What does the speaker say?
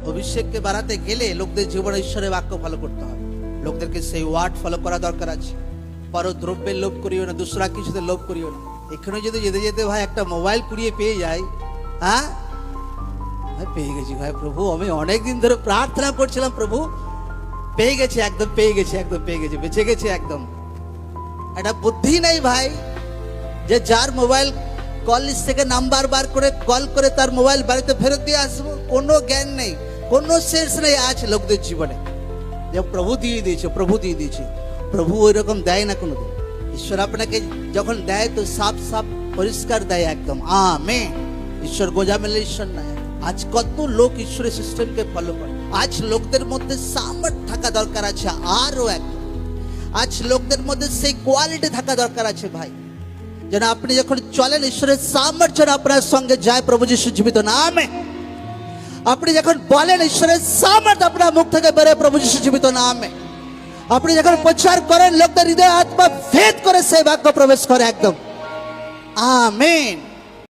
অভিষেককে বাড়াতে গেলে লোকদের জীবনে ঈশ্বরের বাক্য ফলো করতে হবে, লোকদেরকে সেই ওয়ার্ড ফলো করা দরকার আছে। পরদ্রব্যের লোভ করিও না, দুসরা কিছুতে লোভ করিও না। এখানে যদি যেতে যেতে ভাই একটা মোবাইল কুড়িয়ে পেয়ে যাই, হ্যাঁ ভাই পেয়ে গেছি ভাই প্রভু, আমি অনেকদিন ধরে প্রার্থনা করছিলাম প্রভু, পেয়ে গেছে, একদম পেয়ে গেছে, একদম পেয়ে গেছে, বেঁচে গেছে একদম। একটা বুদ্ধি নেই ভাই যে যার মোবাইল কল লিস্ট থেকে নাম্বার বার করে কল করে তার মোবাইল বাড়িতে ফেরত দিয়ে আসবো, কোনো জ্ঞান নেই, কোনো সেন্স নেই আছে লোকদের জীবনে। যে প্রভু দিয়ে দিয়েছে, প্রভু দিয়ে দিয়েছে, প্রভু ওই রকম দেয় না কোনোদিন। ঈশ্বর আপনাকে যখন দেয় তো সাফ সাফ পরিষ্কার দেয় একদম। আমেন। ঈশ্বর গোজামেলে ঈশ্বর নয়। আজ কত লোক ঈশ্বরের সিস্টেমকে ফলো করে। আজ লোকদের মধ্যে সামর্থ্য থাকা দরকার আছে আরো একদম। আজ লোকদের মধ্যে সেই কোয়ালিটি থাকা দরকার আছে ভাই, যেন আপনি যখন চলেন ঈশ্বরের সামর্থ্য আপনার সঙ্গে যায়। প্রভু যিশু জীবিত নামে আপনি যখন বলেন ঈশ্বরের সামর্থ্য আপনার মুখ থেকে বেরোয়। প্রভু যিশু জীবিত নামে আপনি যখন প্রচার করেন লোকদের হৃদয় আত্মা ভেদ করে সেই বাক্য প্রবেশ করে একদম। আমেন।